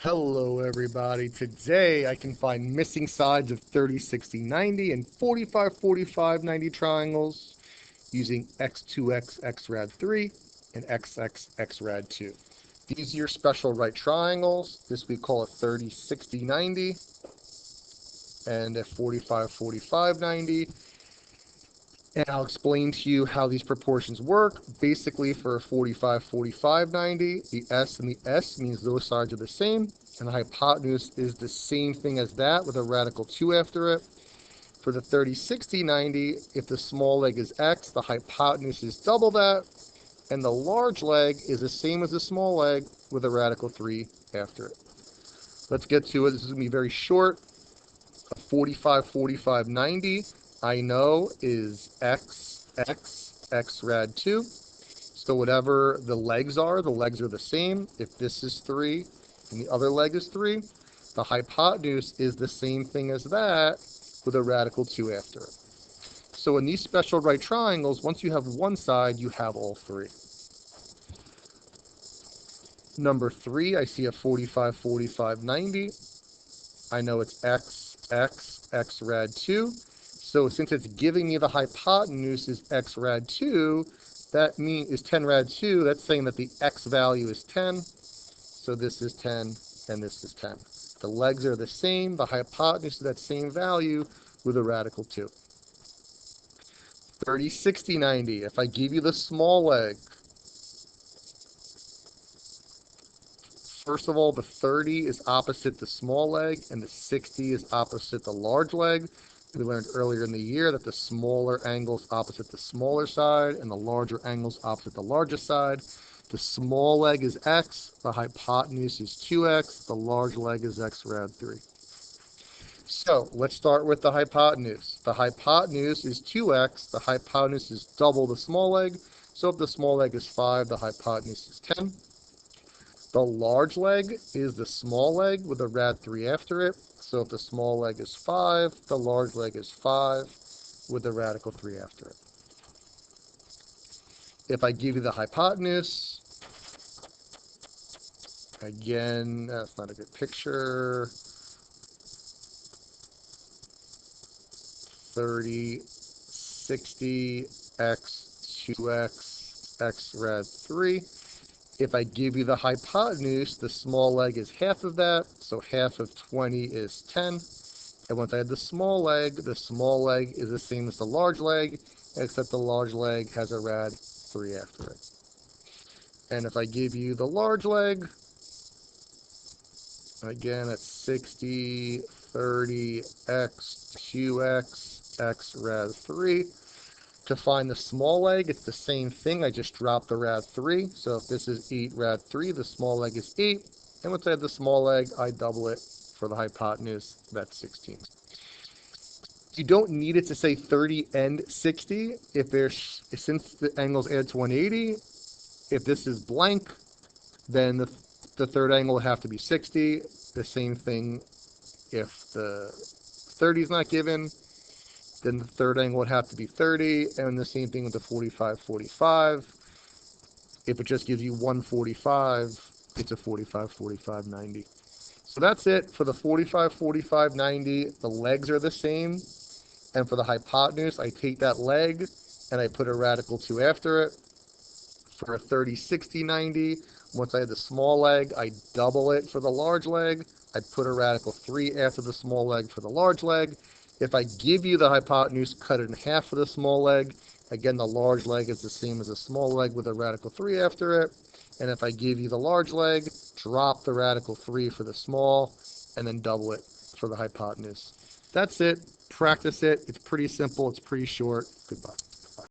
Hello everybody. Today I can find missing sides of 30, 60, 90 and 45, 45, 90 triangles using X2X, XRAD3 and XX, XRAD2. These are your special right triangles. This we call a 30, 60, 90 and a 45, 45, 90. And I'll explain to you how these proportions work. Basically, for a 45, 45, 90, the S and the S means those sides are the same, and the hypotenuse is the same thing as that with a radical 2 after it. For the 30, 60, 90, if the small leg is X, the hypotenuse is double that, and the large leg is the same as the small leg with a radical 3 after it. Let's get to it. This is going to be very short. A 45, 45, 90, I know is X, X, X rad 2. So whatever the legs are the same. If this is 3 and the other leg is 3, the hypotenuse is the same thing as that with a radical 2 after it. So in these special right triangles, once you have one side, you have all three. Number 3, I see a 45, 45, 90. I know it's X, X, X rad 2. So since it's giving me the hypotenuse is X rad 2, that means is 10 rad 2, that's saying that the X value is 10. So this is 10 and this is 10. The legs are the same, the hypotenuse is that same value with a radical 2. 30, 60, 90. If I give you the small leg, first of all, the 30 is opposite the small leg, and the 60 is opposite the large leg. We learned earlier in the year that the smaller angle is opposite the smaller side, and the larger angle is opposite the larger side. The small leg is X, the hypotenuse is 2X, the large leg is X rad 3. So let's start with the hypotenuse. The hypotenuse is 2X, the hypotenuse is double the small leg. So if the small leg is 5, the hypotenuse is 10. The large leg is the small leg with a rad 3 after it. So if the small leg is 5, the large leg is 5 with a radical 3 after it. If I give you the hypotenuse, again, that's not a good picture. 30, 60, X, 2X, X rad 3. If I give you the hypotenuse, the small leg is half of that, so half of 20 is 10. And once I add the small leg is the same as the large leg, except the large leg has a rad 3 after it. And if I give you the large leg, again, it's 60, 30, X, 2X, X rad 3. To find the small leg, it's the same thing. I just dropped the rad 3. So if this is 8 rad 3, the small leg is 8. And once I have the small leg, I double it for the hypotenuse. That's 16. You don't need it to say 30 and 60. Since the angles add to 180, if this is blank, then the third angle would have to be 60. The same thing if the 30 is not given, then the third angle would have to be 30, and the same thing with the 45, 45. If it just gives you 145, it's a 45, 45, 90. So that's it for the 45, 45, 90. The legs are the same. And for the hypotenuse, I take that leg and I put a radical 2 after it. For a 30, 60, 90, once I have the small leg, I double it for the large leg. I put a radical 3 after the small leg for the large leg. If I give you the hypotenuse, cut it in half for the small leg. Again, the large leg is the same as the small leg with a radical 3 after it. And if I give you the large leg, drop the radical 3 for the small, and then double it for the hypotenuse. That's it. Practice it. It's pretty simple. It's pretty short. Goodbye.